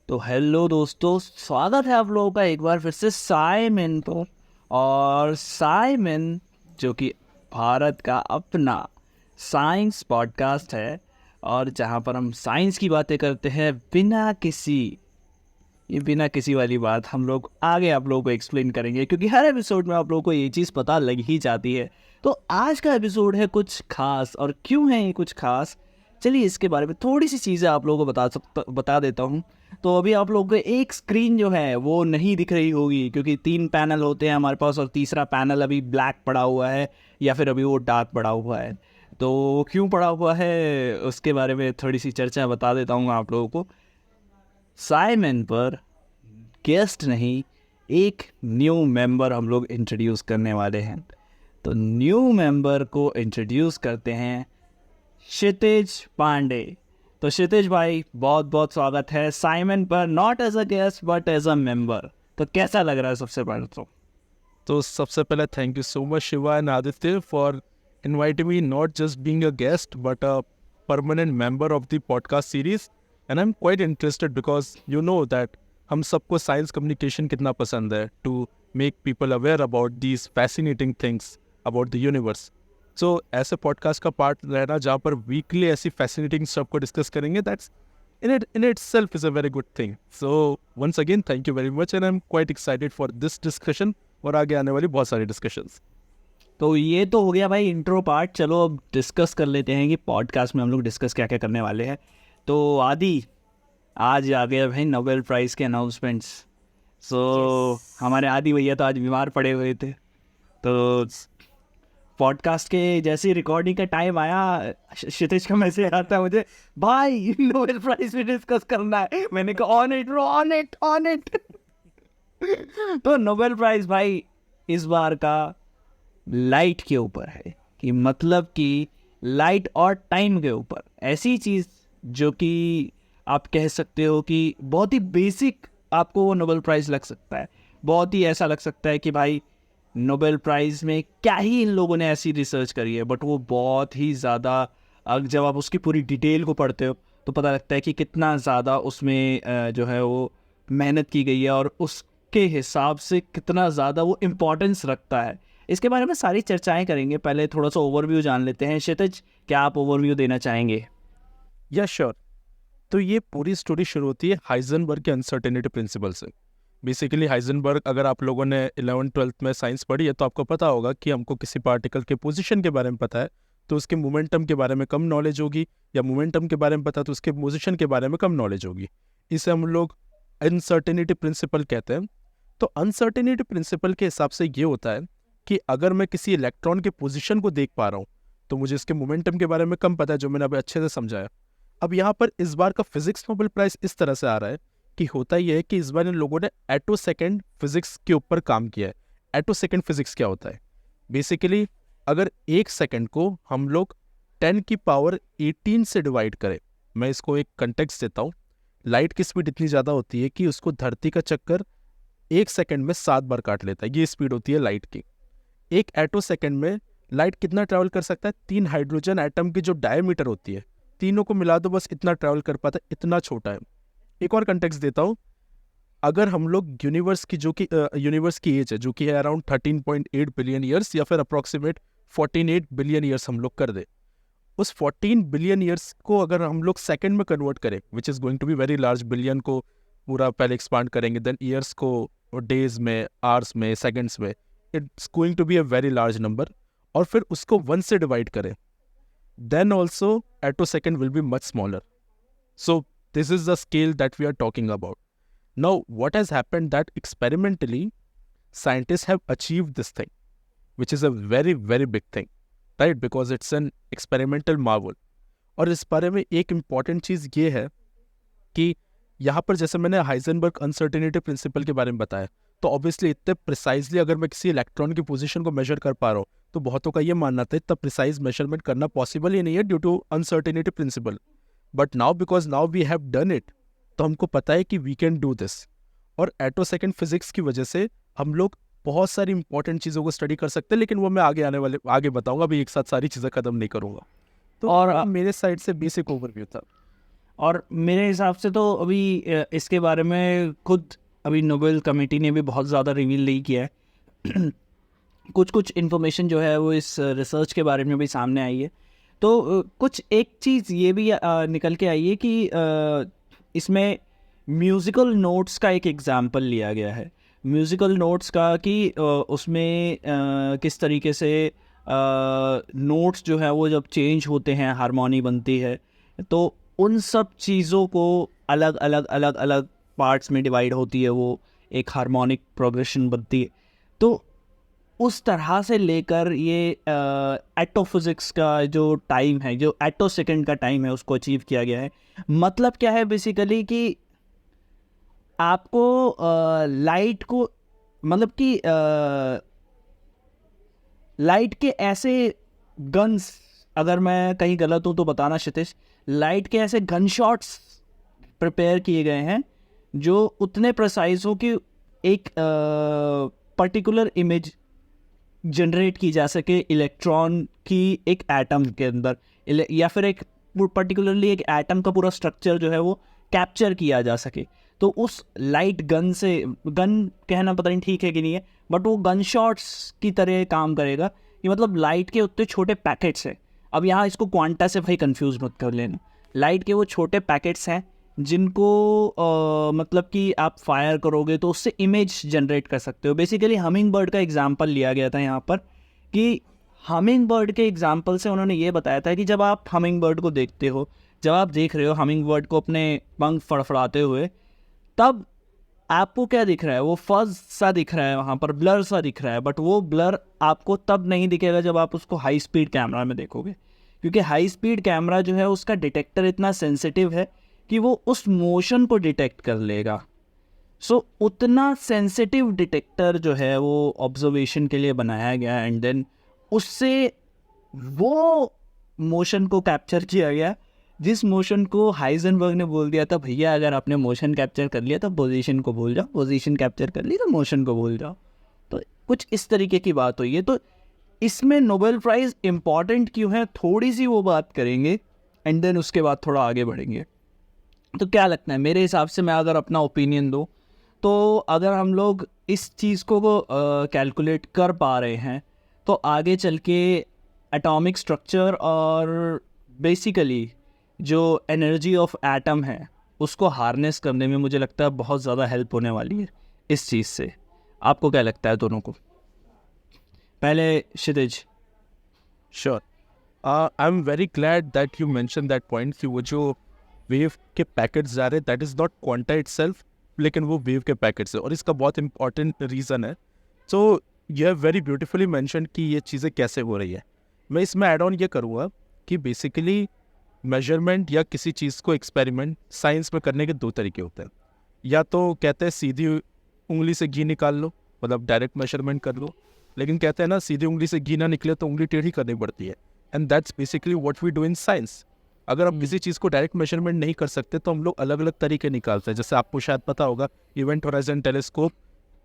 तो हेलो दोस्तों, स्वागत है आप लोगों का एक बार फिर से साइमन पर। और साइमन जो कि भारत का अपना साइंस पॉडकास्ट है, और जहाँ पर हम साइंस की बातें करते हैं बिना किसी वाली बात हम लोग आगे आप लोगों को एक्सप्लेन करेंगे, क्योंकि हर एपिसोड में आप लोगों को ये चीज़ पता लग ही जाती है। तो आज का एपिसोड है कुछ खास, और क्यों है ये कुछ खास, चलिए इसके बारे में थोड़ी सी चीज़ें आप लोगों को बता देता हूँ। तो अभी आप लोगों को एक स्क्रीन जो है वो नहीं दिख रही होगी, क्योंकि 3 पैनल होते हैं हमारे पास, और तीसरा पैनल अभी ब्लैक पड़ा हुआ है या फिर अभी वो डार्क पड़ा हुआ है। तो क्यों पड़ा हुआ है उसके बारे में थोड़ी सी चर्चा बता देता हूँ आप लोगों को। साइमन पर गेस्ट नहीं, एक न्यू मेंबर हम लोग इंट्रोड्यूस करने वाले हैं। तो न्यू मेंबर को इंट्रोड्यूस करते हैं क्षितिज पांडे। तो क्षितिज भाई, बहुत बहुत स्वागत है साइमन पर, not as a guest but as a member. तो कैसा लग रहा है सबसे पहले तो सबसे पहले thank you so much Shiva and Aditya for inviting me not just being a guest but a permanent member of the podcast series. And I'm quite interested because you know that हम सबको साइंस कम्युनिकेशन कितना पसंद है to make people aware about these fascinating things about the universe. So ऐसे podcast का part रहना जहाँ पर वीकली ऐसी फैसिनेटिंग स्टफ को डिस्कस करेंगे, that's in itself is a very good thing. So once again thank you very much and I'm quite excited for this discussion और आगे आने वाली बहुत सारी डिस्कशंस। तो ये तो हो गया भाई इंट्रो पार्ट। चलो अब डिस्कस कर लेते हैं कि पॉडकास्ट में हम लोग डिस्कस क्या क्या करने वाले हैं। तो आदि, आज आ गया भाई नोबेल प्राइज़ के अनाउंसमेंट्स। हमारे आदि भैया तो आज बीमार पड़े हुए थे, तो पॉडकास्ट के जैसे रिकॉर्डिंग का टाइम आया, क्षितिज का मैसेज आता है मुझे, भाई नोबेल प्राइज़ पे डिस्कस करना है। मैंने कहा on it bro, on it on it. तो नोबेल प्राइज़ भाई इस बार का लाइट के ऊपर है, कि मतलब कि लाइट और टाइम के ऊपर, ऐसी चीज़ जो कि आप कह सकते हो कि बहुत ही बेसिक आपको वो नोबेल प्राइज़ लग सकता है। बहुत ही ऐसा लग सकता है कि भाई नोबेल प्राइज़ में क्या ही इन लोगों ने ऐसी रिसर्च करी है, बट वो बहुत ही ज़्यादा, जब आप उसकी पूरी डिटेल को पढ़ते हो तो पता लगता है कि कितना ज़्यादा उसमें जो है वो मेहनत की गई है, और उसके हिसाब से कितना ज़्यादा वो इम्पोर्टेंस रखता है। इसके बारे में सारी चर्चाएं करेंगे। पहले थोड़ा सा ओवरव्यू जान लेते हैं। क्षितिज, क्या आप ओवरव्यू देना चाहेंगे? या श्योर। तो ये पूरी स्टोरी शुरू होती है हाइजेनबर्ग के अनसर्टेनिटी प्रिंसिपल से। बेसिकली हाइजेनबर्ग, अगर आप लोगों ने 11th-12th में साइंस पढ़ी है तो आपको पता होगा कि हमको किसी पार्टिकल के पोजीशन के बारे में पता है तो उसके मोमेंटम के बारे में कम नॉलेज होगी, या मोमेंटम के बारे में पता है तो उसके पोजीशन के बारे में कम नॉलेज होगी। इसे हम लोग अनसर्टेनिटी प्रिंसिपल कहते हैं। तो अनसर्टेनिटी प्रिंसिपल के हिसाब से ये होता है कि अगर मैं किसी इलेक्ट्रॉन के पोजीशन को देख पा रहा हूँ तो मुझे इसके मोमेंटम के बारे में कम पता है, जो मैंने अभी अच्छे से समझाया। अब यहाँ पर इस बार का फिजिक्स नोबेल प्राइज इस तरह से आ रहा है कि होता यह है कि इस बार इन लोगों ने एटो सेकेंड फिजिक्स के ऊपर काम किया है। एटो सेकेंड फिजिक्स क्या होता है? बेसिकली अगर 1 सेकेंड को हम लोग 10⁻18 से डिवाइड करें, मैं इसको एक कंटेक्स्ट देता हूँ। लाइट की स्पीड इतनी ज़्यादा होती है कि उसको धरती का चक्कर 1 सेकेंड में 7 बार काट लेता है। ये स्पीड होती है लाइट की। एक एटो सेकेंड में लाइट कितना ट्रैवल कर सकता है? 3 हाइड्रोजन एटम की जो डायमीटर होती है, तीनों को मिला दो, बस इतना ट्रैवल कर पाता है, इतना छोटा है। एक और कंटेक्स्ट देता हूँ। अगर हम लोग यूनिवर्स की एज है जो कि है अराउंड 13.8 बिलियन ईयर्स, या फिर अप्रॉक्सीमेट 48 बिलियन ईयर्स हम लोग कर दे, उस 14 बिलियन ईयर्स को अगर हम लोग सेकंड में कन्वर्ट करें, which is going to be very large, billion को पूरा पहले एक्सपांड करेंगे, देन ईयर्स को डेज में, आवर्स में, सेकेंड्स में, it's going to be a very large number, और फिर उसको 1 से डिवाइड करें, then also attosecond will be much smaller. So this is the scale that we are talking about. Now what has happened that experimentally scientists have achieved this thing, which is a very very big thing, right? Because it's an experimental marvel. और इस बारे में एक important चीज़ ये है कि यहाँ पर जैसे मैंने हाइजेनबर्ग अनसर्टेनिटी प्रिंसिपल के बारे में बताया, तो ऑब्वियसली इतने प्रिसाइजली अगर मैं किसी इलेक्ट्रॉन की पोजीशन को मेजर कर पा रहा हूँ तो बहुतों का ये मानना था इतना प्रिसाइज मेजरमेंट करना पॉसिबल ही नहीं है due to uncertainty principle. But now because now we have done it, तो हमको पता है कि वी कैन डू दिस। और एटो सेकेंड फिजिक्स की वजह से हम लोग बहुत सारी इंपॉर्टेंट चीज़ों को स्टडी कर सकते हैं, लेकिन वो मैं आगे बताऊंगा, अभी एक साथ सारी चीज़ें खत्म नहीं करूंगा। तो और मेरे साइड से बेसिक ओवरव्यू था। और मेरे हिसाब से तो अभी इसके बारे में खुद अभी नोबेल कमेटी ने भी बहुत ज़्यादा रिवील नहीं किया है कुछ कुछ इन्फॉर्मेशन जो है वो इस रिसर्च के बारे में भी सामने आई है। तो कुछ एक चीज़ ये भी निकल के आई है कि इसमें म्यूज़िकल नोट्स का एक एग्जाम्पल लिया गया है। म्यूज़िकल नोट्स का कि उसमें किस तरीके से नोट्स जो है वो जब चेंज होते हैं, हारमोनी बनती है, तो उन सब चीज़ों को अलग अलग अलग अलग पार्ट्स में डिवाइड होती है, वो एक हार्मोनिक प्रोग्रेशन बनती है। तो उस तरह से लेकर ये एटोफिज़िक्स का जो टाइम है, जो एटो सेकेंड का टाइम है, उसको अचीव किया गया है। मतलब क्या है बेसिकली कि आपको लाइट को, मतलब कि लाइट के ऐसे गन्स, अगर मैं कहीं गलत हूँ तो बताना क्षितिज, लाइट के ऐसे गन शॉट्स प्रिपेयर किए गए हैं जो उतने प्रिसाइज हो कि एक पर्टिकुलर इमेज जनरेट की जा सके इलेक्ट्रॉन की एक एटम के अंदर, या फिर एक पर्टिकुलरली एक एटम का पूरा स्ट्रक्चर जो है वो कैप्चर किया जा सके। तो उस लाइट गन से, गन कहना पता नहीं ठीक है कि नहीं है, बट वो गन शॉट्स की तरह काम करेगा कि मतलब लाइट के उतने छोटे पैकेट्स हैं। अब यहाँ इसको क्वांटा से भाई कंफ्यूज मत कर लेना। लाइट के वो छोटे पैकेट्स हैं जिनको मतलब कि आप फायर करोगे तो उससे इमेज जनरेट कर सकते हो। बेसिकली हमिंग बर्ड का एग्जांपल लिया गया था यहाँ पर कि हमिंग बर्ड के एग्जांपल से उन्होंने ये बताया था कि जब आप हमिंग बर्ड को देखते हो, जब आप देख रहे हो हमिंग बर्ड को अपने पंख फड़फड़ाते हुए, तब आपको क्या दिख रहा है, वो फज सा दिख रहा है, वहाँ पर ब्लर सा दिख रहा है। बट वो ब्लर आपको तब नहीं दिखेगा जब आप उसको हाई स्पीड कैमरा में देखोगे, क्योंकि हाई स्पीड कैमरा जो है उसका डिटेक्टर इतना सेंसिटिव है कि वो उस मोशन को डिटेक्ट कर लेगा। सो उतना सेंसिटिव डिटेक्टर जो है वो ऑब्जर्वेशन के लिए बनाया गया, एंड देन उससे वो मोशन को कैप्चर किया गया जिस मोशन को हाइजेनबर्ग ने बोल दिया था, भैया अगर आपने मोशन कैप्चर कर लिया तो पोजीशन को भूल जाओ, पोजीशन कैप्चर कर ली तो मोशन को भूल जाओ। तो कुछ इस तरीके की बात हुई है। तो इसमें नोबेल प्राइज़ इम्पॉर्टेंट क्यों है, थोड़ी सी वो बात करेंगे, एंड देन उसके बाद थोड़ा आगे बढ़ेंगे। तो क्या लगता है, मेरे हिसाब से मैं अगर अपना ओपिनियन दूँ तो अगर हम लोग इस चीज़ को कैलकुलेट कर पा रहे हैं तो आगे चल के एटॉमिक स्ट्रक्चर और बेसिकली जो एनर्जी ऑफ एटम है उसको हार्नेस करने में मुझे लगता है बहुत ज़्यादा हेल्प होने वाली है इस चीज़ से। आपको क्या लगता है दोनों को? पहले Kshitij. Sure, I am very glad that you mention that point कि वो जो वेव के पैकेट्स जा रहे हैं that is not quanta itself, लेकिन वो वेव के पैकेट्स है, और इसका बहुत इंपॉर्टेंट रीज़न है। So you have very beautifully mention कि ये चीज़ें कैसे हो रही है। मैं इसमें ऐड ऑन ये करूँगा कि बेसिकली मेजरमेंट या किसी चीज़ को एक्सपेरिमेंट साइंस में करने के दो तरीके होते हैं। या तो कहते हैं सीधी उंगली से घी निकाल लो, मतलब डायरेक्ट मेजरमेंट कर लो, लेकिन कहते हैं ना सीधी उंगली से घी ना निकले तो उंगली टेढ़ी करनी पड़ती है, and that's basically what we do in science. अगर हम किसी चीज़ को डायरेक्ट मेजरमेंट नहीं कर सकते तो हम लोग अलग अलग तरीके निकालते हैं। जैसे आपको शायद पता होगा इवेंट होराइजन टेलीस्कोप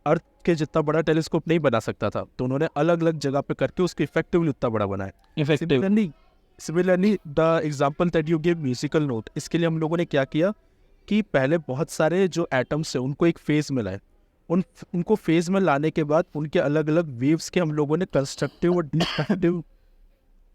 अर्थ के जितना बड़ा टेलीस्कोप नहीं बना सकता था, तो उन्होंने अलग अलग जगह पे करके उसको इफेक्टिवली उतना बड़ा बनाया। Similarly the example that you give musical note, इसके लिए हम लोगों ने क्या किया कि पहले बहुत सारे जो एटम्स हैं उनको एक फेज में लाए, उनको फेज में लाने के बाद उनके अलग अलग वेव्स के हम लोगों ने कंस्ट्रक्टिव और डिस्ट्रक्टिव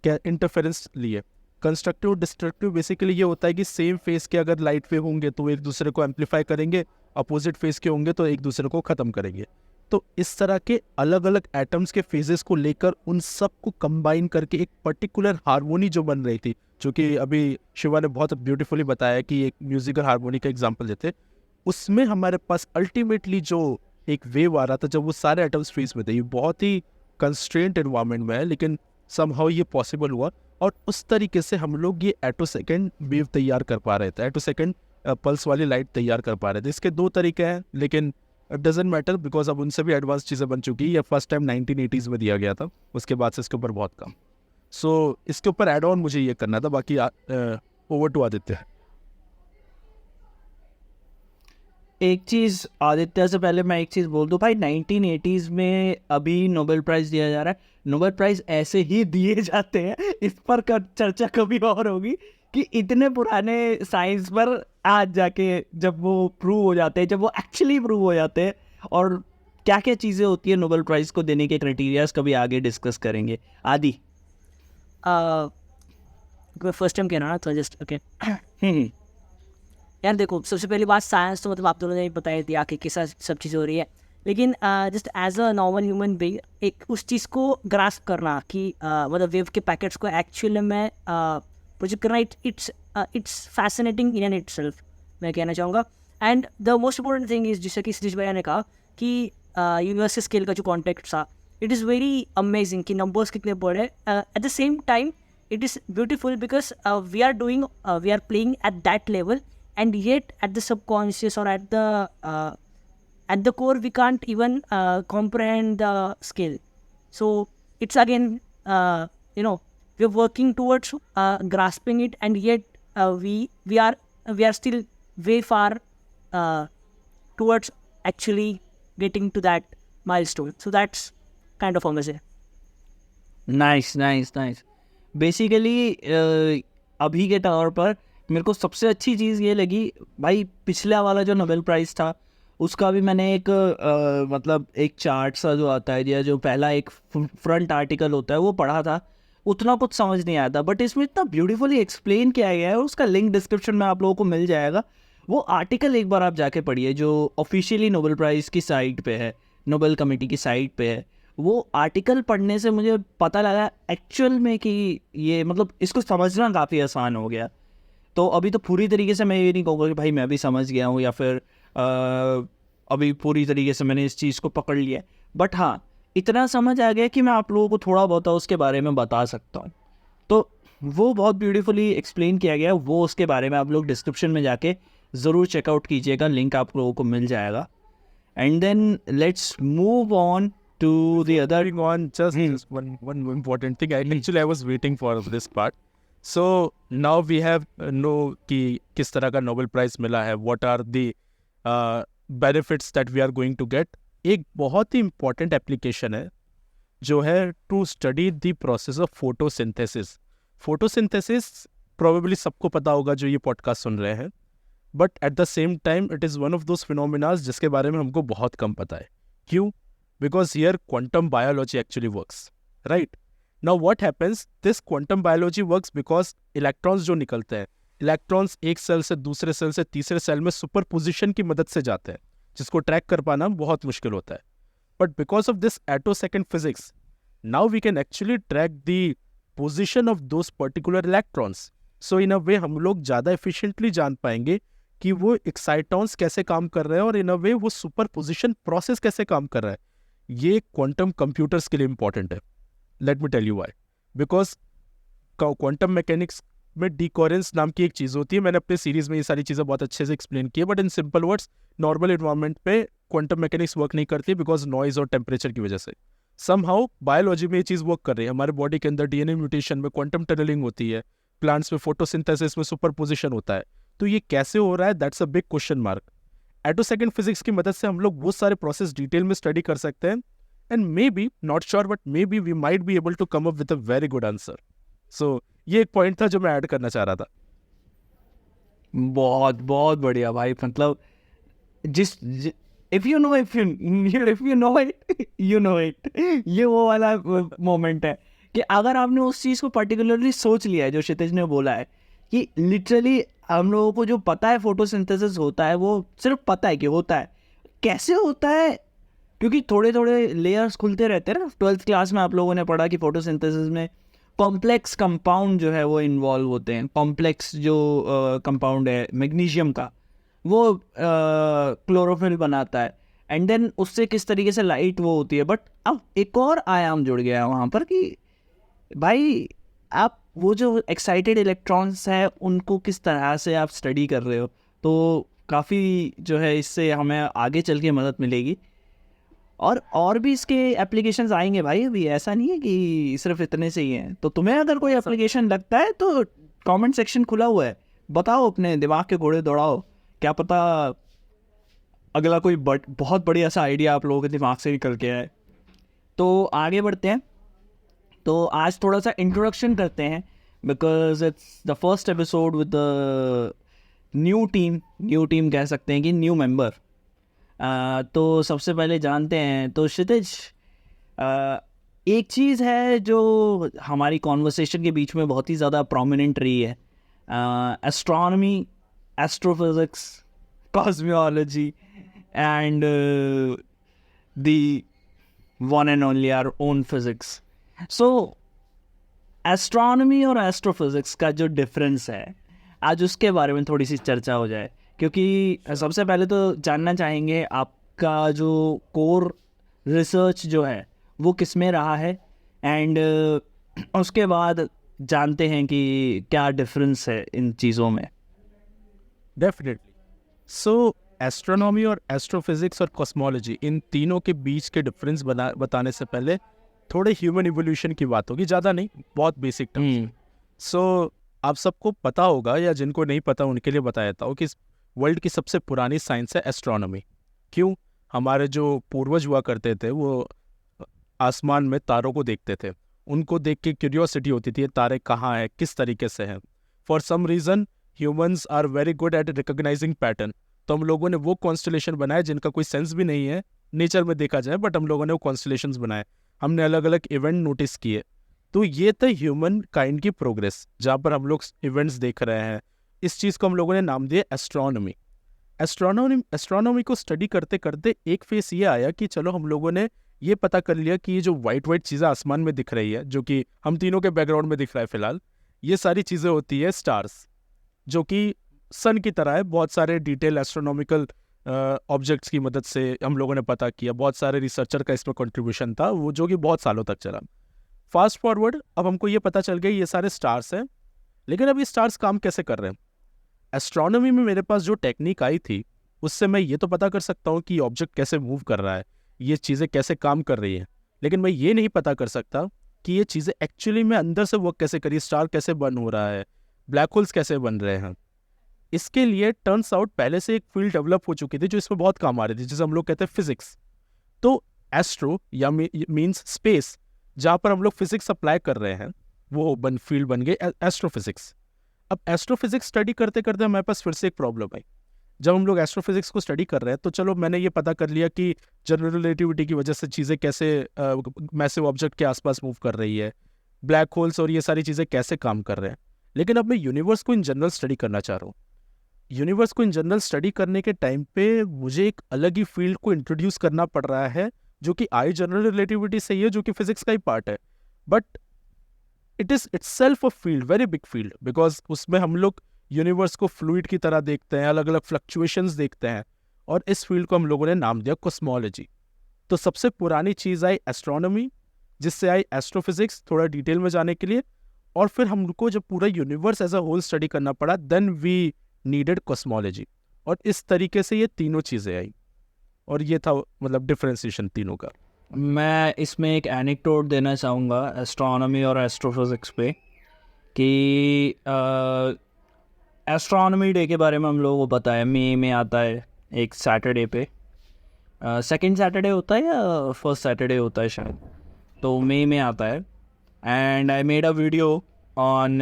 इंटरफेरेंस लिए। कंस्ट्रक्टिव डिस्ट्रक्टिव बेसिकली ये होता है कि सेम फेज के अगर लाइट वेव होंगे तो एक दूसरे को एम्पलीफाई करेंगे, अपोजिट फेज के होंगे तो एक दूसरे को ख़त्म करेंगे। तो इस तरह के अलग अलग एटम्स के फेजेस को लेकर उन सब को कंबाइन करके एक पर्टिकुलर हारमोनी जो बन रही थी, जो कि अभी शिवा ने बहुत ब्यूटीफुली बताया कि एक म्यूजिकल हारमोनी का एग्जांपल देते, उसमें हमारे पास अल्टीमेटली जो एक वेव आ रहा था जब वो सारे एटम्स फेज में थे। ये बहुत ही कंस्ट्रेंट एनवायरनमेंट में है, लेकिन समहाउ ये पॉसिबल हुआ, और उस तरीके से हम लोग ये एटो सेकेंड वेव तैयार कर पा रहे थे, एटो सेकेंड पल्स वाली लाइट तैयार कर पा रहे थे। इसके दो तरीके हैं, लेकिन इट डजेंट मैटर बिकॉज अब उनसे भी एडवांस चीज़ें बन चुकी है। ये फर्स्ट टाइम 1980s में दिया गया था, उसके बाद से इसके ऊपर बहुत कम। सो इसके ऊपर एड ऑन मुझे ये करना था, बाकी ओवर टू आदित्य। एक चीज़ आदित्य से पहले मैं एक चीज़ बोल दूँ भाई, 1980s में अभी नोबेल प्राइज़ दिया जा रहा है। नोबेल प्राइज़ ऐसे ही दिए जाते हैं, इस पर चर्चा कभी और होगी कि इतने पुराने साइंस पर आज जाके जब वो प्रूव हो जाते हैं, जब वो एक्चुअली प्रूव हो जाते हैं, और क्या क्या चीज़ें होती है नोबेल प्राइज़ को देने के क्राइटेरियाज कभी आगे डिस्कस करेंगे। आदि। फर्स्ट टाइम कहना ना तो जस्ट ओके। हम्म। यार देखो, सबसे पहली बात साइंस तो मतलब आप दोनों ने ही बताया दिया कि किस सब चीज़ें हो रही है, लेकिन just as a normal human being एक उस चीज़ को ग्रास्प करना कि मतलब वेव के पैकेट्स को एक्चुअली में प्रोजेक्ट करना, it's fascinating in an itself, मैं कहना चाहूँगा। And the most important thing is, जैसे कि सतीश भैया ने कहा कि यूनिवर्सल स्केल का जो कॉन्टेक्ट था, इट इज़ वेरी अमेजिंग कि नंबर्स कितने बड़े। At the same time it is beautiful because we are playing at that level, and yet at the subconscious or at the core we can't even comprehend the scale. So it's again, we're working towards grasping it, and yet we are still way far towards actually getting to that milestone. So that's kind of amazing. Nice. Basically अभी के तौर पर मेरे को सबसे अच्छी चीज़ ये लगी भाई, पिछला वाला जो नोबेल प्राइज़ था उसका भी मैंने एक मतलब एक चार्ट सा जो आता है या जो पहला एक फ्रंट आर्टिकल होता है वो पढ़ा था, उतना कुछ समझ नहीं आया था, बट इसमें इतना ब्यूटीफुली एक्सप्लेन किया गया है, उसका लिंक डिस्क्रिप्शन में आप लोगों को मिल जाएगा। वो आर्टिकल एक बार आप जाके पढ़िए जो ऑफिशियली नोबेल प्राइज़ की साइट पे है, नोबेल कमेटी की साइट पे है। वो आर्टिकल पढ़ने से मुझे पता लगा एक्चुअल में कि ये मतलब इसको समझना काफ़ी आसान हो गया। तो अभी तो पूरी तरीके से मैं ये नहीं कहूँगा कि भाई मैं भी समझ गया हूँ या फिर अभी पूरी तरीके से मैंने इस चीज़ को पकड़ लिया, बट हाँ इतना समझ आ गया कि मैं आप लोगों को थोड़ा बहुत उसके बारे में बता सकता हूँ। तो वो बहुत ब्यूटीफुली एक्सप्लेन किया गया, वो उसके बारे में आप लोग डिस्क्रिप्शन में जाके ज़रूर चेकआउट कीजिएगा, लिंक आप लोगों को मिल जाएगा। And then let's move on to the other. Moving on, just one important thing. Actually, I was waiting for this part. So now we have know कि किस तरह का Nobel Prize मिला है. What are the benefits that we are going to get? एक बहुत ही important application है जो है to study the process of photosynthesis. Photosynthesis probably सबको पता होगा जो ये podcast सुन रहे हैं. But at the same time, it is one of those phenomena जिसके बारे में हमको बहुत कम पता है. क्यों? Because here quantum biology actually works, right? Now what happens, this quantum biology works because electrons जो निकलते हैं, electrons एक सेल से दूसरे सेल से तीसरे सेल में सुपरपोजिशन की मदद से जाते हैं, जिसको ट्रैक कर पाना बहुत मुश्किल होता है। But because of this attosecond physics, now we can actually track the position of those particular electrons. So in a way हम लोग ज़्यादा efficiently जान पाएंगे कि वो एक्साइटॉन्स कैसे काम कर रहे हैं, और इन अ वे वो सुपरपोजिशन प्रोसेस कैसे काम कर रहा है। ये क्वांटम कंप्यूटर्स के लिए इंपॉर्टेंट है। Let me tell you why. Because quantum mechanics में डिकोरेंस नाम की एक चीज़ होती है। मैंने अपने सीरीज में ये सारी चीज़ें बहुत अच्छे से एक्सप्लेन की है, but in simple words normal environment पे क्वांटम मैकेनिक्स वर्क नहीं करती बिकॉज नॉइज और टेम्परेचर की वजह से। समहाउ बायोलॉजी में ये चीज़ वर्क कर रही है। हमारे बॉडी के अंदर डीएनए म्यूटेशन में क्वांटम टनलिंग होती है, प्लांट्स में फोटोसिंथेसिस में सुपरपोजिशन होता है। तो ये कैसे हो रहा है, that's a big question mark. Attosecond physics की मदद से हम लोग वो सारे प्रोसेस डिटेल में स्टडी कर सकते हैं, and maybe, not sure, but maybe we might be able to come up with a very good answer. So ये एक पॉइंट था जो मैं ऐड करना चाह रहा था। बहुत बहुत बढ़िया भाई, मतलब if you know it you know it, ये वो वाला मोमेंट है कि अगर आपने उस चीज़ को पर्टिकुलरली सोच लिया है जो क्षितिज ने बोला है कि लिटरली हम लोगों को जो पता है फोटोसिंथेसिस होता है, वो सिर्फ पता है कि होता है, कैसे होता है क्योंकि थोड़े थोड़े लेयर्स खुलते रहते हैं ना। 12th क्लास में आप लोगों ने पढ़ा कि फोटोसिंथेसिस में कॉम्प्लेक्स कंपाउंड जो है वो इन्वॉल्व होते हैं। कॉम्प्लेक्स जो कंपाउंड है मैग्नीशियम का, वो क्लोरोफिल बनाता है, एंड देन उससे किस तरीके से लाइट वो होती है। बट अब एक और आयाम जुड़ गया है वहाँ पर कि भाई आप वो जो एक्साइटेड इलेक्ट्रॉन्स हैं उनको किस तरह से आप स्टडी कर रहे हो, तो काफ़ी जो है इससे हमें आगे चल के मदद मिलेगी। और भी इसके एप्लीकेशंस आएंगे भाई, अभी ऐसा नहीं है कि सिर्फ इतने से ही हैं। तो तुम्हें अगर कोई एप्लीकेशन लगता है तो कमेंट सेक्शन खुला हुआ है, बताओ, अपने दिमाग के घोड़े दौड़ाओ, क्या पता अगला कोई बहुत बढ़िया सा आइडिया आप लोगों के दिमाग से निकल के आए। तो आगे बढ़ते हैं। तो आज थोड़ा सा इंट्रोडक्शन करते हैं because it's the first episode with the new team कह सकते हैं कि न्यू मेंबर. तो सबसे पहले जानते हैं. तो क्षितिज, एक चीज़ है जो हमारी कॉन्वर्सेशन के बीच में बहुत ही ज़्यादा प्रोमिनेंट रही है, astronomy, astrophysics, cosmology and the one and only our own physics. So astronomy और एस्ट्रोफिज़िक्स का जो डिफरेंस है, आज उसके बारे में थोड़ी सी चर्चा हो जाए. क्योंकि सबसे पहले तो जानना चाहेंगे आपका जो कोर रिसर्च जो है वो किस में रहा है, एंड उसके बाद जानते हैं कि क्या डिफरेंस है इन चीज़ों में. डेफिनेटली. सो एस्ट्रोनॉमी और एस्ट्रोफिजिक्स और कॉस्मोलॉजी, इन तीनों के बीच के डिफरेंस बताने से पहले थोड़े ह्यूमन इवोल्यूशन की बात होगी, ज़्यादा नहीं, बहुत बेसिक टर्म्स. सो आप सबको पता होगा, या जिनको नहीं पता उनके लिए बताया था कि वर्ल्ड की सबसे पुरानी साइंस है एस्ट्रोनॉमी. क्यों? हमारे जो पूर्वज हुआ करते थे वो आसमान में तारों को देखते थे, उनको देख के क्यूरियोसिटी होती थी ये तारे कहाँ हैं, किस तरीके से हैं. For some reason humans are very good at recognising pattern. तो हम लोगों ने वो कॉन्स्टलेशन बनाए जिनका कोई सेंस भी नहीं है नेचर में देखा जाए, बट हम लोगों ने वो कॉन्स्टलेशंस बनाए, हमने अलग अलग इवेंट नोटिस किए. तो ये था ह्यूमन काइंड की प्रोग्रेस, जहाँ पर हम लोग इवेंट्स देख रहे हैं. इस चीज़ को हम लोगों ने नाम दिया एस्ट्रोनॉमी. एस्ट्रोनॉमी को स्टडी करते करते एक फेस ये आया कि चलो हम लोगों ने ये पता कर लिया कि ये जो वाइट चीज़ें आसमान में दिख रही है, जो कि हम तीनों के बैकग्राउंड में दिख रहा है फिलहाल, ये सारी चीज़ें होती है स्टार्स, जो कि सन की तरह है. बहुत सारे डिटेल एस्ट्रोनॉमिकल ऑब्जेक्ट्स की मदद से हम लोगों ने पता किया. बहुत सारे रिसर्चर का इसमें कंट्रीब्यूशन था, वो जो कि बहुत सालों तक चला. फास्ट फॉरवर्ड, अब हमको ये पता चल गया ये सारे स्टार्स हैं, लेकिन अब ये स्टार्स काम कैसे कर रहे हैं. एस्ट्रोनॉमी में मेरे पास जो टेक्निक आई थी, उससे मैं ये तो पता कर सकता हूँ कि ऑब्जेक्ट कैसे मूव कर रहा है, ये चीज़ें कैसे काम कर रही हैं, लेकिन मैं ये नहीं पता कर सकता कि ये चीज़ें एक्चुअली में अंदर से वर्क कैसे करी, स्टार कैसे बर्न हो रहा है, ब्लैक होल्स कैसे बन रहे हैं. इसके लिए टर्न्स आउट पहले से एक फील्ड डेवलप हो चुकी थी जो इसमें बहुत काम आ रही थी, जिसे हम लोग कहते हैं फिजिक्स. तो एस्ट्रो या मीन्स स्पेस, जहाँ पर हम लोग फिजिक्स अप्लाई कर रहे हैं, वो फील्ड बन गई एस्ट्रोफिजिक्स. अब एस्ट्रोफिजिक्स स्टडी करते करते हमारे पास फिर से एक प्रॉब्लम आई. जब हम लोग एस्ट्रोफिजिक्स को स्टडी कर रहे हैं, तो चलो मैंने ये पता कर लिया कि जनरल रिलेटिविटी की वजह से चीज़ें कैसे मैसिव ऑब्जेक्ट के आसपास मूव कर रही है, ब्लैक होल्स और ये सारी चीज़ें कैसे काम कर रहे हैं. लेकिन अब मैं यूनिवर्स को इन जनरल स्टडी करना चाह रहा हूँ. यूनिवर्स को इन जनरल स्टडी करने के टाइम पे मुझे एक अलग ही फील्ड को इंट्रोड्यूस करना पड़ रहा है, जो कि आई जनरल रिलेटिविटी से ही है, जो कि फिजिक्स का ही पार्ट है, but it is itself a field, very big field, because उसमें हम लोग यूनिवर्स को फ्लूइड की तरह देखते हैं, अलग अलग फ्लक्चुएशंस देखते हैं, और इस फील्ड को हम लोगों ने नाम दिया कॉस्मोलॉजी. तो सबसे पुरानी चीज़ आई एस्ट्रोनॉमी, जिससे आई एस्ट्रोफिजिक्स थोड़ा डिटेल में जाने के लिए, और फिर हमको जब पूरा universe as a whole study करना पड़ा, देन वी नीडेड कॉस्मोलॉजी. और इस तरीके से ये तीनों चीज़ें आई, और ये था मतलब डिफरेंशिएशन तीनों का. मैं इसमें एक एनेक्डोट देना चाहूँगा एस्ट्रोनॉमी और एस्ट्रोफिज़िक्स पे, कि एस्ट्रोनॉमी डे के बारे में हम लोगों को पता है, मई में आता है एक सैटरडे पे. सेकंड सैटरडे होता है या फर्स्ट सैटरडे होता है शायद, तो मई में आता है. And I made a video on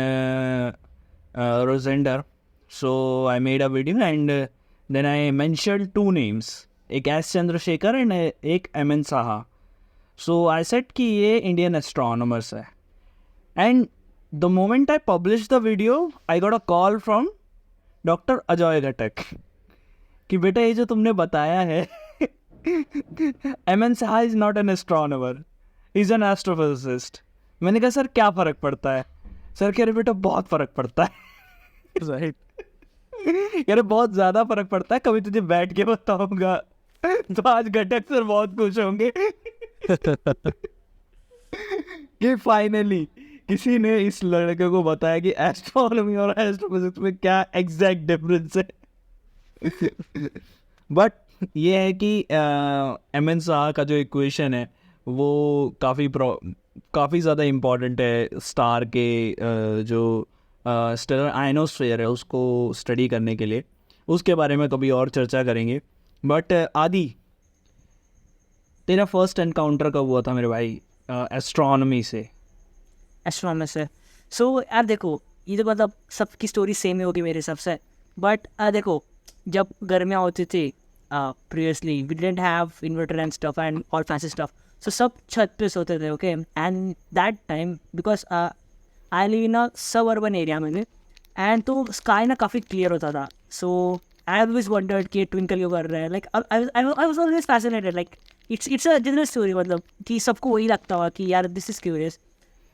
रोजेंडर. So I made a video and then I mentioned 2 names, एक एस चंद्रशेखर एंड एक M N. Saha. So I said कि ये इंडियन एस्ट्रोनॉमर्स है. And the moment I publish the video, I got a call from doctor Ajay Ghatak कि बेटा ये जो तुमने बताया है, M N. Saha is not an astronomer, is an astrophysicist. मैंने कहा सर क्या फ़र्क पड़ता है? सर कह रहे बेटा बहुत फ़र्क पड़ता है. राइट. यार बहुत ज़्यादा फ़र्क पड़ता है, कभी तुझे बैठ के बताऊंगा. तो आज घटक सर बहुत खुश होंगे कि फाइनली किसी ने इस लड़के को बताया कि एस्ट्रोनॉमी और एस्ट्रोफिजिक्स में क्या एग्जैक्ट डिफरेंस है. बट ये है कि एम.एन. साहा का जो इक्वेशन है वो काफ़ी ज़्यादा इम्पॉर्टेंट है स्टार के जो स्टेलर आयनोस्फीयर है उसको स्टडी करने के लिए. उसके बारे में कभी और चर्चा करेंगे. बट आदि, तेरा फर्स्ट एनकाउंटर कब हुआ था मेरे भाई एस्ट्रोनॉमी से? एस्ट्रोनॉमी से सो यार देखो, ये तो मतलब सबकी स्टोरी सेम ही होगी मेरे हिसाब से, बट देखो जब गर्मियाँ होती थी previously we didn't have inverter and stuff and all fancy stuff, so सब छत पे सोते थे, okay, and that time because I live in a suburban area में, एंड तो स्काई ना काफ़ी क्लियर होता था, सो आई ऑलवेज वंडर्ड कि ट्विंकल क्यों कर रहे हैं, like I was always fascinated, like it's a general story, मतलब कि सबको वही लगता हुआ कि यार दिस इज क्यूरियस,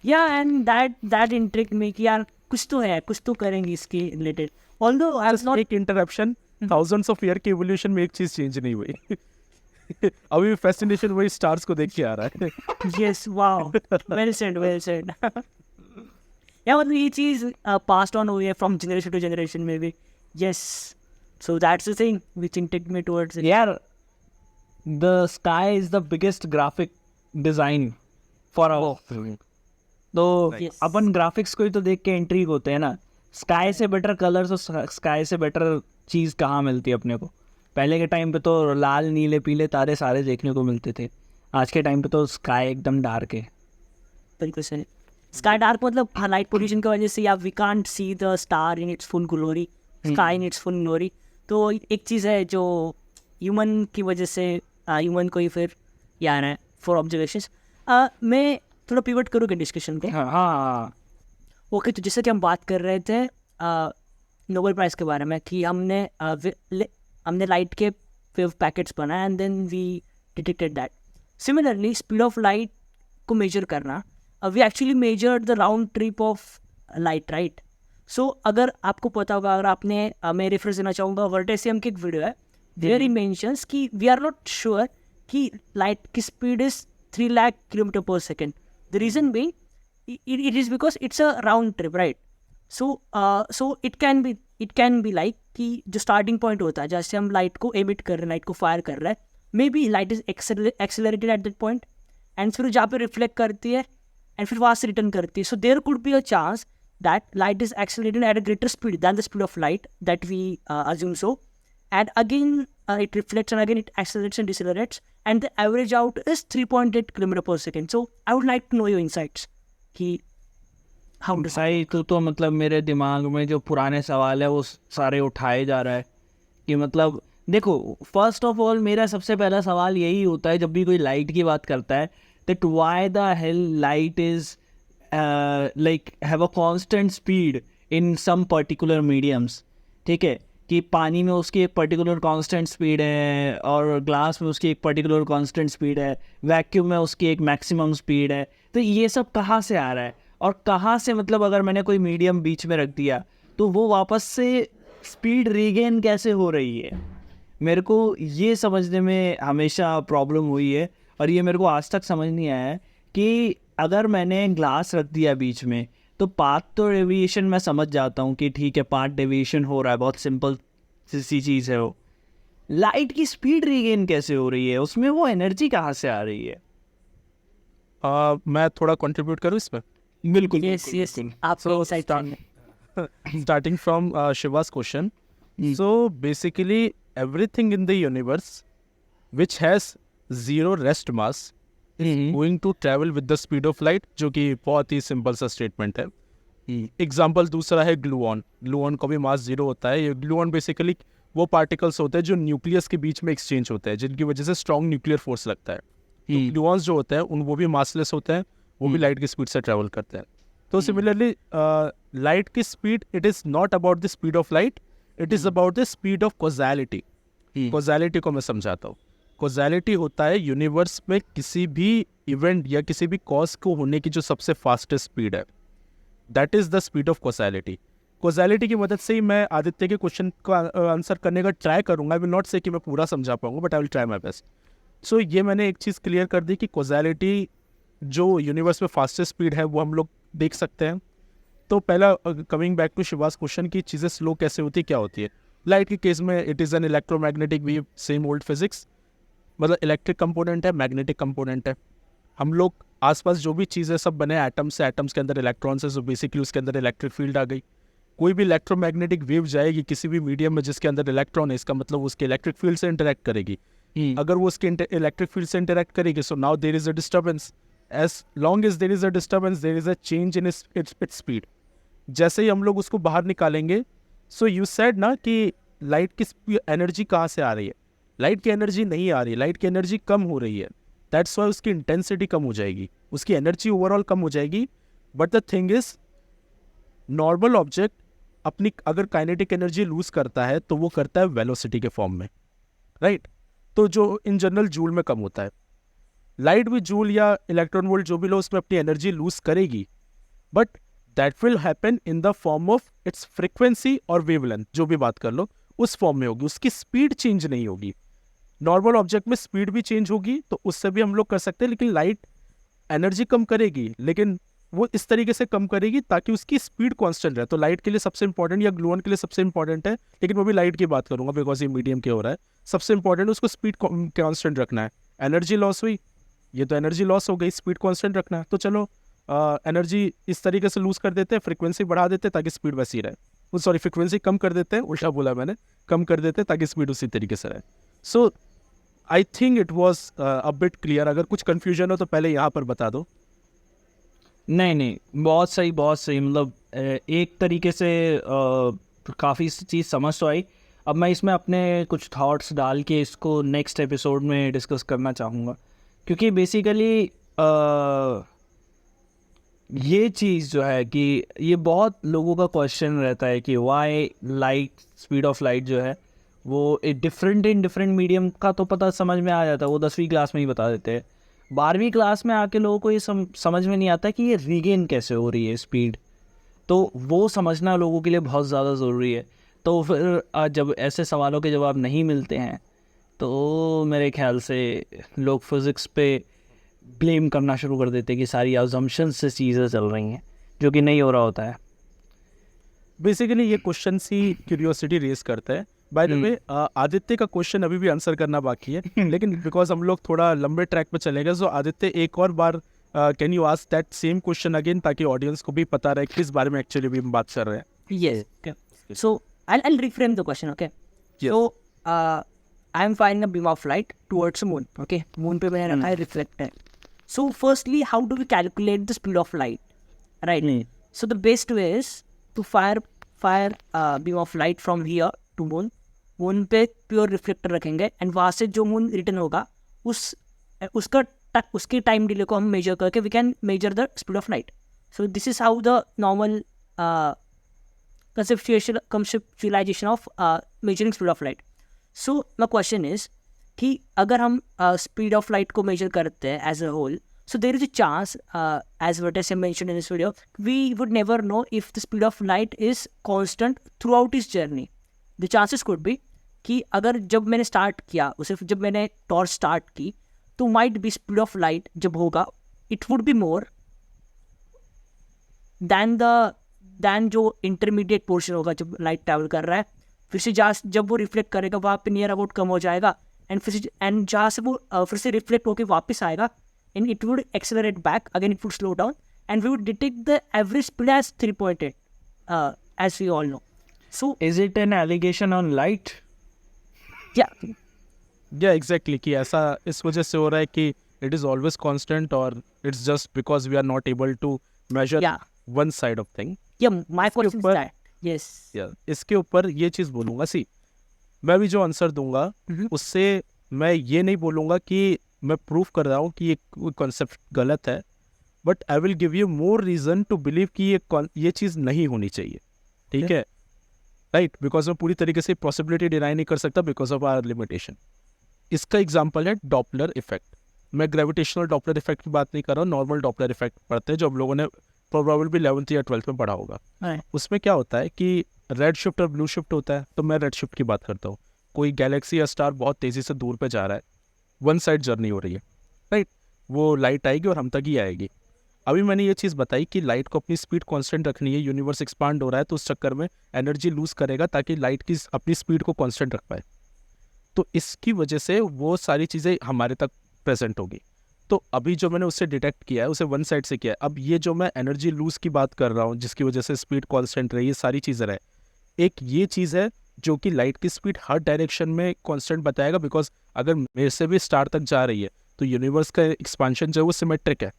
या एंड दैट इंट्रिक्ट में कि यार कुछ तो है, कुछ तो करेंगे इसके related, although I was not एक इंटरप्शन, थाउजेंड्स ऑफ ईयर के इवोल्यूशन में एक चीज चेंज नहीं हुई। अभी फैसिनेशन वही स्टार्स को देख के आ रहा है। yes, wow, well said. या मतलब ये चीज़ पास्ड ऑन हुई है फ्रॉम जनरेशन टू जनरेशन में भी, yes, so that's the thing which intrigued me towards it. यार the sky is the biggest graphic design for our, तो Yes. अपन ग्राफिक्स को ही तो देख के इंट्रीग होते हैं ना। स्काई से बेटर कलर्स और स्काई से बेटर चीज़ कहाँ मिलती है अपने को। पहले के टाइम पे तो लाल नीले पीले तारे सारे देखने को मिलते थे, आज के टाइम पे तो स्काई एकदम डार्क है। बिल्कुल सही। स्काई डार्क मतलब लाइट पोल्यूशन की वजह से या we can't see the star in its full glory, sky in its full glory. तो एक चीज़ है जो ह्यूमन की वजह से ह्यूमन को ही फिर ये आ रहा है फॉर ऑब्जर्वेशंस। मैं थोड़ा पिवट करूँगा डिस्कशन को। हाँ ओके, तो जैसे कि हम बात कर रहे थे नोबेल प्राइज़ के बारे में कि हमने लाइट के वेव पैकेट्स बनाए and then we detected that. Similarly speed of light को मेजर करना, we actually measured the round trip of light, right. So अगर आपको पता होगा, अगर आपने मैं रेफरेंस देना चाहूँगा वर्टेसियम की एक वीडियो है, वेयर ही मेंशंस कि वी आर नॉट श्योर कि लाइट की स्पीड इज 3 लाख किलोमीटर पर second. The reason being it is because it's a round trip, right? So it can be like कि जो starting point होता है जैसे हम लाइट को emit कर रहे हैं, लाइट को फायर कर रहे हैं, may be light is accelerated at that point and फिर जहाँ पे रिफ्लेक्ट करती है एंड फिर वहाँ से रिटर्न करती है। So there could be a chance that light is accelerated at a greater speed than the speed of light that we assume so, and again it reflects and again it accelerates and decelerates and the average out is 3.8 kilometer per second. So I would like to know your insights कि how does भाई तो मतलब मेरे दिमाग में जो पुराने सवाल है वो सारे उठाए जा रहा है कि मतलब देखो, फर्स्ट ऑफ ऑल मेरा सबसे पहला सवाल यही होता है जब भी कोई लाइट की बात करता है, that why the hell light is like have a constant speed in some particular mediums. ठीक है, कि पानी में उसकी एक पर्टिकुलर कांस्टेंट स्पीड है और ग्लास में उसकी एक पर्टिकुलर कांस्टेंट स्पीड है, वैक्यूम में उसकी एक मैक्सिमम स्पीड है। तो ये सब कहाँ से आ रहा है और कहाँ से, मतलब अगर मैंने कोई मीडियम बीच में रख दिया तो वो वापस से स्पीड रीगेन कैसे हो रही है, मेरे को ये समझने में हमेशा प्रॉब्लम हुई है। और ये मेरे को आज तक समझ नहीं आया है कि अगर मैंने ग्लास रख दिया बीच में तो पाथ तो डेविएशन मैं समझ जाता हूँ कि ठीक है पाथ डेविएशन हो रहा है, बहुत सिंपल सी चीज़ है वो। लाइट की स्पीड रीगेन कैसे हो रही है, उसमें वो एनर्जी कहाँ से आ रही है? मैं थोड़ा कंट्रीब्यूट करूँ इसमें। बिल्कुल yes आपको starting from Shiva's question. So basically everything in the universe which has zero rest mass is going to travel with the speed of light, जो कि बहुत ही सिंपल सा स्टेटमेंट है। एग्जाम्पल दूसरा है ग्लूऑन। ग्लूऑन का भी मास जीरो होता है। ये ग्लूऑन बेसिकली वो पार्टिकल्स होते हैं जो न्यूक्लियस के बीच में एक्सचेंज होते हैं, जिनकी वजह से स्ट्रॉन्ग न्यूक्लियर फोर्स लगता है। तो ग्लूऑन्स जो होते हैं वो भी मासलेस होते हैं, वो भी लाइट की स्पीड से ट्रेवल करते हैं। तो सिमिलरली लाइट की speed, it is not about the speed of light, it is about the speed of causality. Causality को मैं समझाता हूँ। कॉजालिटी होता है यूनिवर्स में किसी भी इवेंट या किसी भी कॉज को होने की जो सबसे फास्टेस्ट स्पीड है, that is the speed of causality. Causality की मदद से ही मैं आदित्य के क्वेश्चन का आंसर करने का ट्राई करूँगा। आई विल नॉट से कि मैं पूरा समझा पाऊँगा, but I will try my best. So ये मैंने एक चीज़ क्लियर कर दी कि कॉजालिटी जो यूनिवर्स में फास्टेस्ट स्पीड है वो हम लोग देख सकते हैं। तो पहला coming back to Shiva's question की चीज़ें स्लो कैसे होती है, क्या होती है। लाइट के केस में it is an electromagnetic wave, same old physics, मतलब इलेक्ट्रिक कंपोनेंट है, मैग्नेटिक कंपोनेंट है। हम लोग आसपास जो भी चीज़ें सब बने एटम्स से, एटम्स के अंदर इलेक्ट्रॉन्स है, सो बेसिकली उसके अंदर इलेक्ट्रिक फील्ड आ गई। कोई भी इलेक्ट्रोमैग्नेटिक वेव जाएगी किसी भी मीडियम में जिसके अंदर इलेक्ट्रॉन है, इसका मतलब उसके इलेक्ट्रिक फील्ड से इंटरेक्ट करेगी। अगर वो उसके इलेक्ट्रिक फील्ड से इंटरेक्ट करेगी, so now there is a disturbance as long as there is a disturbance there is a change in its speed. जैसे ही हम लोग उसको बाहर निकालेंगे, सो यू सेड ना कि लाइट की एनर्जी कहाँ से आ रही है. लाइट की एनर्जी नहीं आ रही है, लाइट की एनर्जी कम हो रही है. दैट्स वाई उसकी इंटेंसिटी कम हो जाएगी, उसकी एनर्जी ओवरऑल कम हो जाएगी. But the thing is, normal object अपनी अगर काइनेटिक एनर्जी लूज करता है तो वो करता है वेलोसिटी के फॉर्म में, राइट? तो जो इन जनरल जूल में कम होता है. लाइट भी जूल या इलेक्ट्रॉन वोल्ट जो भी लो उसमें अपनी एनर्जी लूज करेगी, but that will happen in the form of its frequency और वेवलेंथ, जो भी बात कर लो उस फॉर्म में होगी. उसकी स्पीड चेंज नहीं होगी. नॉर्मल ऑब्जेक्ट में स्पीड भी चेंज होगी तो उससे भी हम लोग कर सकते हैं, लेकिन लाइट एनर्जी कम करेगी, लेकिन वो इस तरीके से कम करेगी ताकि उसकी स्पीड कांस्टेंट रहे. तो लाइट के लिए सबसे इंपॉर्टेंट या ग्लूऑन के लिए सबसे इंपॉर्टेंट है, लेकिन वो भी लाइट की बात करूंगा बिकॉज ये मीडियम के हो रहा है. सबसे इंपॉर्टेंट उसको स्पीड कांस्टेंट रखना है. एनर्जी लॉस हुई, ये तो एनर्जी लॉस हो गई, स्पीड कांस्टेंट रखना है. तो चलो एनर्जी इस तरीके से लूज कर देते हैं, फ्रिक्वेंसी बढ़ा देते हैं ताकि स्पीड वैसी रहे. सॉरी, फ्रिक्वेंसी कम कर देते हैं, उल्टा बोला मैंने, कम कर देते हैं ताकि स्पीड उसी तरीके से रहे. So I think it was a bit clear. अगर कुछ कन्फ्यूजन हो तो पहले यहाँ पर बता दो. नहीं, बहुत सही. मतलब एक तरीके से काफ़ी चीज़ समझ तो आई. अब मैं इसमें अपने कुछ थॉट्स डाल के इसको नेक्स्ट एपिसोड में डिस्कस करना चाहूँगा, क्योंकि बेसिकली ये चीज़ जो है कि ये बहुत लोगों का क्वेश्चन रहता है कि why light, speed of light जो है वो डिफरेंट इन डिफरेंट मीडियम का तो पता समझ में आ जाता है, वो 10वीं क्लास में ही बता देते हैं. 12वीं क्लास में आके लोगों को ये समझ में नहीं आता कि ये रीगेन कैसे हो रही है स्पीड. तो वो समझना लोगों के लिए बहुत ज़्यादा ज़रूरी है. तो फिर जब ऐसे सवालों के जवाब नहीं मिलते हैं तो मेरे ख्याल से लोग फिज़िक्स पे ब्लेम करना शुरू कर देते हैं कि सारी अजम्पशंस से चीज़ें चल रही हैं, जो कि नहीं हो रहा होता है. बेसिकली ये क्वेश्चन सी क्यूरियोसिटी रेज करता है. बाय द वे, आदित्य का क्वेश्चन अभी भी आंसर करना बाकी है, लेकिन बिकॉज हम लोग थोड़ा लंबे ट्रैक पे चलेंगे, सो आदित्य एक और बार can you ask that same question again, ताकि ऑडियंस को भी पता रहे किस बारे में एक्चुअली भी हम बात कर रहे हैं. Yes. Okay. So I'll reframe the question. Okay. Yes. So I'm firing a beam of light towards the moon. Okay. Moon पे मैंने रखा है reflector. So firstly, how do we calculate the speed of light? Right. So the best way is to fire beam of light from here to moon. Moon पे pure reflector रखेंगे and वहाँ से जो moon return होगा उसकी time delay को हम major करके we can measure the speed of light. So this is how the normal conceptualization of measuring speed of light. So my question is कि अगर हम speed of light को measure करते हैं as a whole, so there is a chance, as what I mentioned in this video, we would never know if the speed of light is constant throughout its journey. The chances could be कि अगर जब मैंने start किया उसे, जब मैंने torch start की तो might be speed of light जब होगा it would be more than जो इंटरमीडिएट पोर्शन होगा जब लाइट ट्रैवल कर रहा है, फिर से जब वो रिफ्लेक्ट करेगा वहाँ पे नियर अबाउट कम हो जाएगा, एंड जहाँ से वो फिर से रिफ्लेक्ट होकर वापस आएगा and it would accelerate back again, it would slow down and we would detect the average speed as 3.8 as we all know. So is it an allegation on light? Yeah, exactly. कि ऐसा इस वजह से हो रहा है कि it is always constant or it's just because we are not able to measure one side of thing. Yeah, my question is that. Yes. Yeah, इसके ऊपर ये चीज़ बोलूँगा, सी मैं भी जो आंसर दूंगा उससे मैं ये नहीं बोलूँगा कि मैं प्रूफ कर रहा हूँ कि ये कॉन्सेप्ट गलत है, but I will give you more reason to believe कि ये चीज़ नहीं होनी चाहिए. ठीक है, राइट? बिकॉज मैं पूरी तरीके से पॉसिबिलिटी डिनाई नहीं कर सकता बिकॉज ऑफ आवर लिमिटेशन. इसका एग्जाम्पल है डॉपलर इफेक्ट. मैं ग्रेविटेशनल डॉपलर इफेक्ट की बात नहीं कर रहा हूँ, नॉर्मल डॉपलर इफेक्ट पढ़ते हैं जो हम लोगों ने प्रोबेबली 11th या 12th में पढ़ा होगा. उसमें क्या होता है कि रेड शिफ्ट और ब्लू शिफ्ट होता है. तो मैं रेड शिफ्ट की बात करता हूँ. कोई गैलेक्सी या स्टार बहुत तेज़ी से दूर पे जा रहा है, वन साइड जर्नी हो रही है, राइट? वो लाइट आएगी और हम तक ही आएगी. अभी मैंने ये चीज़ बताई कि लाइट को अपनी स्पीड कांस्टेंट रखनी है, यूनिवर्स एक्सपांड हो रहा है तो उस चक्कर में एनर्जी लूज करेगा ताकि लाइट की अपनी स्पीड को कांस्टेंट रख पाए. तो इसकी वजह से वो सारी चीज़ें हमारे तक प्रेजेंट होगी. तो अभी जो मैंने उससे डिटेक्ट किया है उसे वन साइड से किया है. अब ये जो मैं एनर्जी लूज की बात कर रहा हूँ जिसकी वजह से स्पीड कांस्टेंट रही, ये सारी चीज़ें रहे. एक ये चीज़ है जो कि लाइट की स्पीड हर डायरेक्शन में कांस्टेंट बताएगा, बिकॉज अगर मेरे से भी स्टार तक जा रही है तो यूनिवर्स का एक्सपांशन जो है वो सिमेट्रिक है.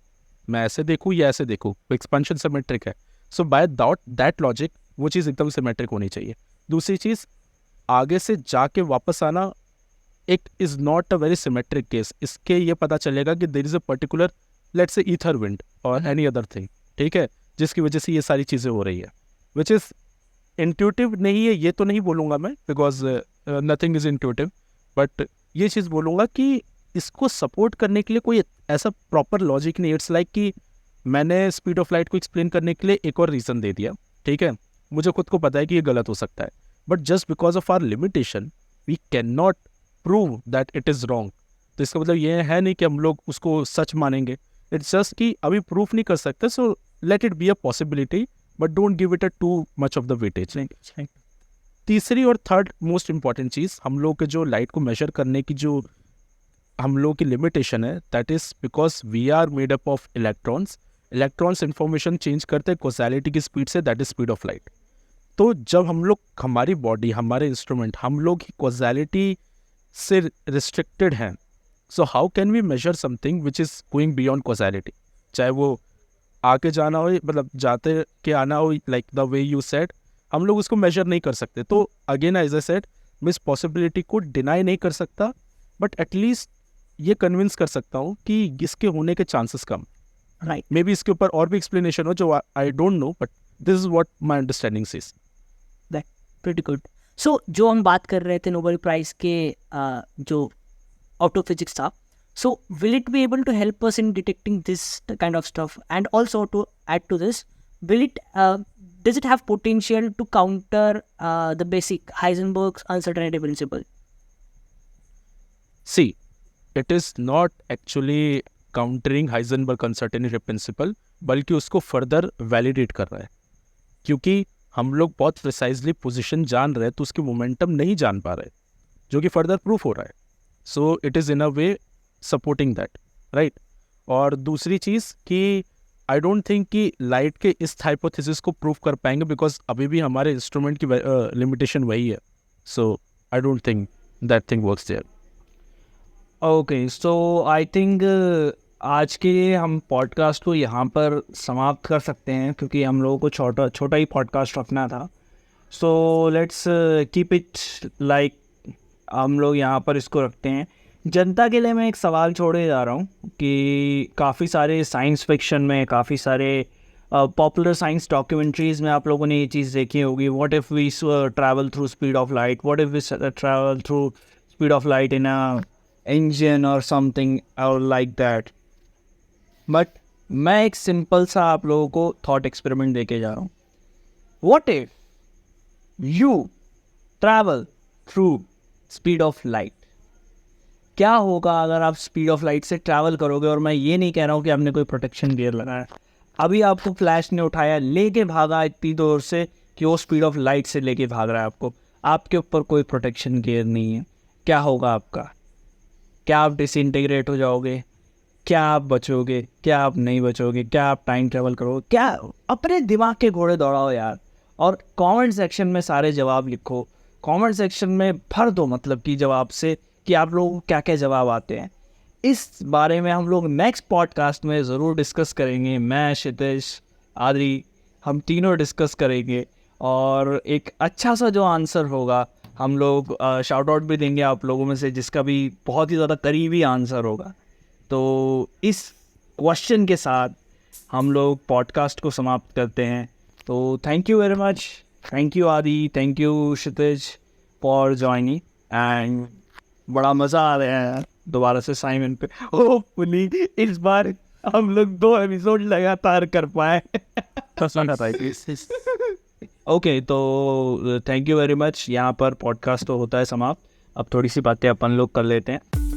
मैं ऐसे देखूँ या ऐसे देखूँ, एक्सपेंशन सिमेट्रिक है। सो बाय दैट लॉजिक वो चीज़ एकदम सिमेट्रिक होनी चाहिए। दूसरी चीज़, आगे से जाके वापस आना एक is not a very symmetric case. इसके ये पता चलेगा कि there is a particular let's से ईथर विंड और एनी अदर थिंग, ठीक है, जिसकी वजह से ये सारी चीज़ें हो रही है, विच इज़ इंट्यूटिव नहीं है, ये तो नहीं बोलूँगा मैं, because nothing is intuitive, but ये चीज़ बोलूँगा कि इसको सपोर्ट करने के लिए कोई ऐसा प्रॉपर लॉजिक नहीं। इट्स लाइक कि मैंने स्पीड ऑफ लाइट को एक्सप्लेन करने के लिए एक और रीज़न दे दिया, ठीक है, मुझे खुद को पता है कि ये गलत हो सकता है, but just because of our limitation we can not prove that it is wrong. तो इसका मतलब ये है नहीं कि हम लोग उसको सच मानेंगे, इट्स जस्ट कि अभी प्रूफ नहीं कर सकते, so let it be a possibility but don't give it a too much of the weightage. तीसरी और थर्ड मोस्ट इंपॉर्टेंट चीज़, हम लोग के जो लाइट को मेजर करने की जो हम लोग की लिमिटेशन है, that is because we are made up of electrons. Electrons information change करते हैं कॉज़ैलिटी की स्पीड से, that is speed of light. तो जब हम लोग, हमारी बॉडी, हमारे इंस्ट्रूमेंट, हम लोग ही कॉज़ैलिटी से रिस्ट्रिक्टेड हैं, so how can we measure something which is going beyond causality, चाहे वो आके जाना हो, मतलब जाते के आना हो, like the way you said, हम लोग उसको मेजर नहीं कर सकते। तो अगेन एज आई सेड, मैं इस पॉसिबिलिटी को डिनाई नहीं कर सकता, बट एटलीस्ट ये कन्विंस कर सकता हूँ कि इसके होने के चांसेस कम। राइट, मे बी इसके ऊपर और भी एक्सप्लेनेशन हो जो I don't know, but this is what my understanding is. That pretty good. So जो हम बात कर रहे थे नोबेल प्राइज के जो आउट ऑफ फिजिक्स था, so will it be able to help us in detecting this kind of stuff? And also to add to this, will it does it have potential to counter the basic Heisenberg's uncertainty principle? See, it is not actually countering Heisenberg uncertainty principle, बल्कि उसको further validate कर रहा है, क्योंकि हम लोग बहुत precisely position जान रहे हैं तो उसकी मोमेंटम नहीं जान पा रहे, जो कि फर्दर प्रूफ हो रहा है। So it is in a way supporting that, right. और दूसरी चीज़ कि आई डोंट थिंक कि लाइट के इस हाइपोथेसिस को प्रूव कर पाएंगे, बिकॉज अभी भी हमारे इंस्ट्रूमेंट की लिमिटेशन वही है। So I don't think that thing works there. Okay, so I think आज के लिए हम पॉडकास्ट को यहाँ पर समाप्त कर सकते हैं, क्योंकि हम लोगों को छोटा ही पॉडकास्ट रखना था। So let's keep it like, हम लोग यहाँ पर इसको रखते हैं। जनता के लिए मैं एक सवाल छोड़े जा रहा हूँ कि काफ़ी सारे साइंस फिक्शन में, काफ़ी सारे पॉपुलर साइंस डॉक्यूमेंट्रीज़ में आप लोगों ने ये चीज़ देखी होगी, what if we travel through speed of light, what if we travel through speed of light in a engine और समथिंग और लाइक दैट। बट मैं एक सिंपल सा आप लोगों को थॉट एक्सपेरिमेंट देके जा रहा हूँ। What if you travel through speed of light? क्या होगा अगर आप स्पीड ऑफ लाइट से ट्रैवल करोगे? और मैं ये नहीं कह रहा हूँ कि आपने कोई प्रोटेक्शन गियर लगाया, अभी आपको फ्लैश ने उठाया, लेके भागा इतनी दूर से कि वो स्पीड ऑफ लाइट से लेके भाग रहा है आपको, आपके ऊपर कोई प्रोटेक्शन गियर नहीं है, क्या होगा आपका? क्या आप डिसइंटीग्रेट हो जाओगे? क्या आप बचोगे? क्या आप नहीं बचोगे? क्या आप टाइम ट्रैवल करोगे? क्या? अपने दिमाग के घोड़े दौड़ाओ यार, और कमेंट सेक्शन में सारे जवाब लिखो। कमेंट सेक्शन में भर दो मतलब कि जवाब से कि आप लोगों को क्या क्या जवाब आते हैं। इस बारे में हम लोग नेक्स्ट पॉडकास्ट में ज़रूर डिस्कस करेंगे। मैं, क्षितिज, आदि, हम तीनों डिस्कस करेंगे, और एक अच्छा सा जो आंसर होगा हम लोग शाउट आउट भी देंगे आप लोगों में से जिसका भी बहुत ही ज़्यादा करीबी आंसर होगा। तो इस क्वेश्चन के साथ हम लोग पॉडकास्ट को समाप्त करते हैं। तो thank you very much, thank you Adi, thank you Kshitij for joining, and बड़ा मज़ा आ रहा है यार दोबारा से साइमन पे। होपफुली इस बार हम लोग 2 एपिसोड लगातार कर पाए। ओके, तो थैंक यू वेरी मच। यहाँ पर पॉडकास्ट तो होता है समाप्त, अब थोड़ी सी बातें अपन लोग कर लेते हैं।